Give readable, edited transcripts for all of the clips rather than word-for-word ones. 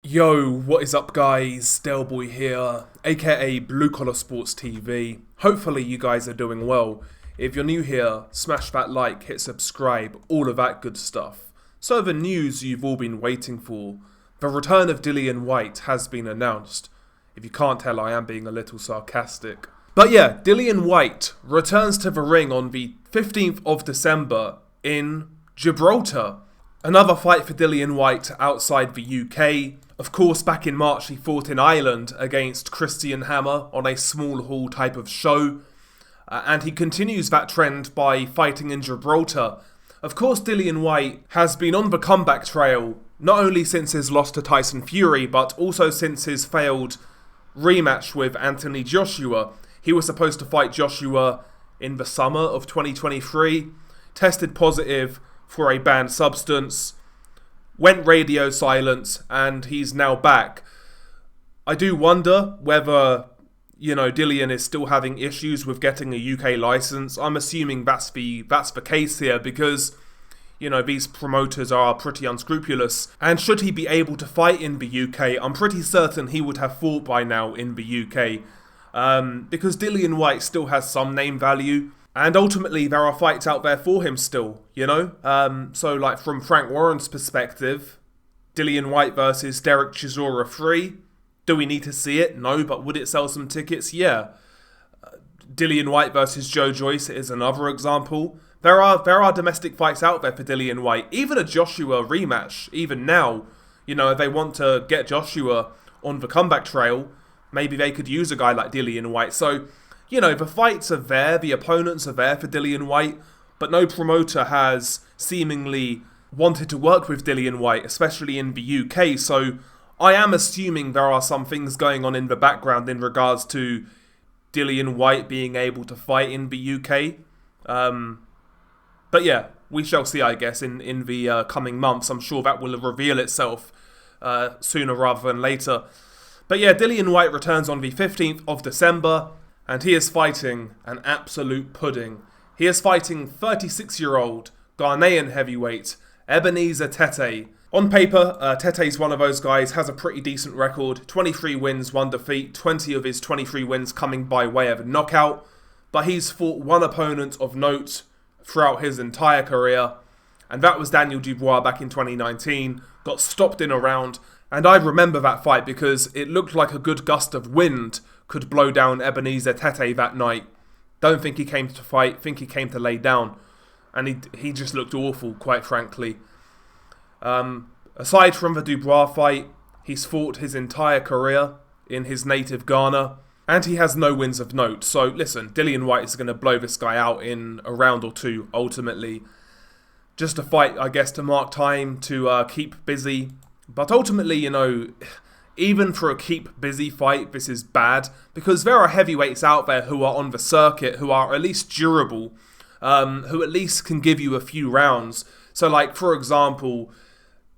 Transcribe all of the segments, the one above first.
Yo, what is up guys? Delboy here, aka Blue Collar Sports TV. Hopefully you guys are doing well. If you're new here, smash that like, hit subscribe, all of that good stuff. So the news you've all been waiting for. The return of Dillian White has been announced. If you can't tell, I am being a little sarcastic. But yeah, Dillian White returns to the ring on the 15th of December in Gibraltar. Another fight for Dillian Whyte outside the UK. Of course, back in March he fought in Ireland against Christian Hammer on a small hall type of show. And he continues that trend by fighting in Gibraltar. Of course, Dillian Whyte has been on the comeback trail, not only since his loss to Tyson Fury, but also since his failed rematch with Anthony Joshua. He was supposed to fight Joshua in the summer of 2023, tested positive for a banned substance, went radio silent, and he's now back. I do wonder whether, Dillian is still having issues with getting a UK license. I'm assuming that's the case here because, these promoters are pretty unscrupulous. And should he be able to fight in the UK, I'm pretty certain he would have fought by now in the UK. Because Dillian Whyte still has some name value. And ultimately, there are fights out there for him still, So, like, from Frank Warren's perspective, Dillian Whyte versus Derek Chisora 3. Do we need to see it? No, but would it sell some tickets? Yeah. Dillian Whyte versus Joe Joyce is another example. There are domestic fights out there for Dillian Whyte. Even a Joshua rematch, even now, if they want to get Joshua on the comeback trail, maybe they could use a guy like Dillian Whyte. So, the fights are there, the opponents are there for Dillian Whyte, but no promoter has seemingly wanted to work with Dillian Whyte, especially in the UK, so I am assuming there are some things going on in the background in regards to Dillian Whyte being able to fight in the UK. But yeah, we shall see, I guess, in the coming months. I'm sure that will reveal itself sooner rather than later. But yeah, Dillian Whyte returns on the 15th of December. And he is fighting an absolute pudding. He is fighting 36-year-old Ghanaian heavyweight Ebenezer Tete. On paper, Tete's one of those guys, has a pretty decent record. 23 wins, 1 defeat, 20 of his 23 wins coming by way of knockout. But he's fought one opponent of note throughout his entire career. And that was Daniel Dubois back in 2019. Got stopped in a round. And I remember that fight because it looked like a good gust of wind could blow down Ebenezer Tete that night. Don't think he came to fight, think he came to lay down. And he just looked awful, quite frankly. Aside from the Dubois fight, he's fought his entire career in his native Ghana. And he has no wins of note. So listen, Dillian Whyte is going to blow this guy out in a round or two, ultimately. Just a fight, I guess, to mark time, to keep busy. But ultimately, even for a keep busy fight, this is bad. Because there are heavyweights out there who are on the circuit, who are at least durable, who at least can give you a few rounds. So, like, for example,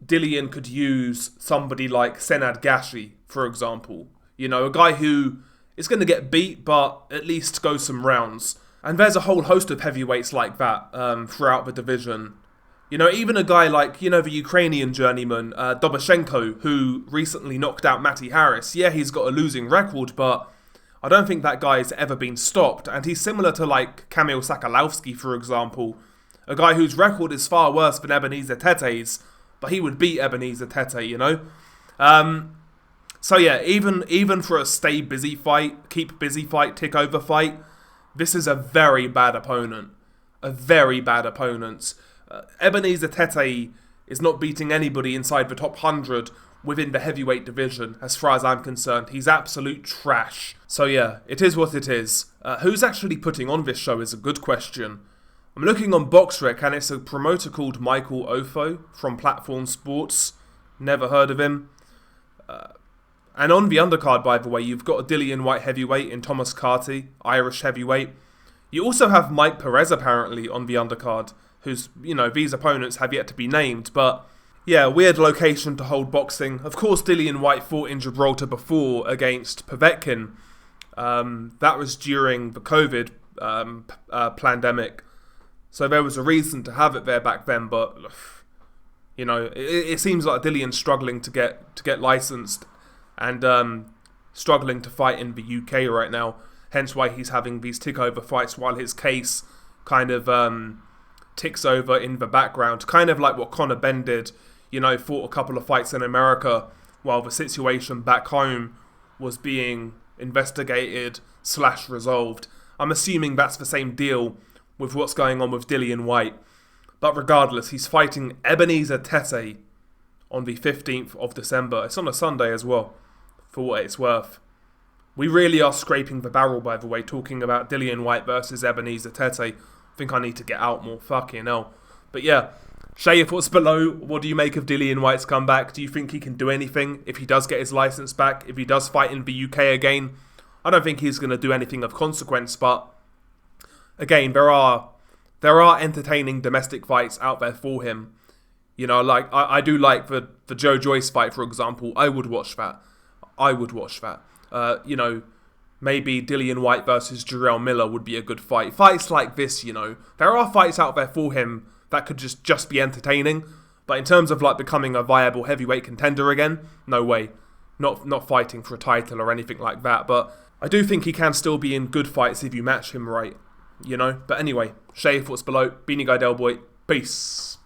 Dillian could use somebody like Senad Gashi, for example. A guy who is going to get beat, but at least go some rounds. And there's a whole host of heavyweights like that throughout the division. Even a guy like, the Ukrainian journeyman, Doboshenko, who recently knocked out Matty Harris. Yeah, he's got a losing record, but I don't think that guy's ever been stopped. And he's similar to, like, Kamil Sakalowski, for example. A guy whose record is far worse than Ebenezer Tete's, but he would beat Ebenezer Tete, So yeah, even for a stay busy fight, keep busy fight, tick over fight, this is a very bad opponent. A very bad opponent. Ebenezer Tete is not beating anybody inside the top 100 within the heavyweight division, as far as I'm concerned. He's absolute trash. So yeah, it is what it is. Who's actually putting on this show is a good question. I'm looking on BoxRec and it's a promoter called Michael Ofo from Platform Sports. Never heard of him. And on the undercard, by the way, you've got a Dillian Whyte heavyweight in Thomas Carty, Irish heavyweight. You also have Mike Perez apparently on the undercard, whose, these opponents have yet to be named, but yeah, weird location to hold boxing. Of course, Dillian Whyte fought in Gibraltar before against Povetkin. That was during the COVID pandemic, so there was a reason to have it there back then, but You know, it seems like Dillian's struggling to get licensed and struggling to fight in the UK right now. Hence why he's having these tick-over fights while his case kind of ticks over in the background. Kind of like what Conor Benn did, you know, fought a couple of fights in America while the situation back home was being investigated / resolved. I'm assuming that's the same deal with what's going on with Dillian White. But regardless, he's fighting Ebenezer Tete on the 15th of December. It's on a Sunday as well, for what it's worth. We really are scraping the barrel, by the way, talking about Dillian White versus Ebenezer Tete. I think I need to get out more, fucking hell. But yeah, share your thoughts below. What do you make of Dillian White's comeback? Do you think he can do anything if he does get his license back? If he does fight in the UK again? I don't think he's going to do anything of consequence, but again, there are entertaining domestic fights out there for him. You know, like I do like the Joe Joyce fight, for example. I would watch that. You know, maybe Dillian White versus Jarrell Miller would be a good fight. Fights like this, you know, there are fights out there for him that could just be entertaining. But in terms of like becoming a viable heavyweight contender again, no way. Not fighting for a title or anything like that. But I do think he can still be in good fights if you match him right, you know. But anyway, share your thoughts below. Beanie Guy Del Boy, peace.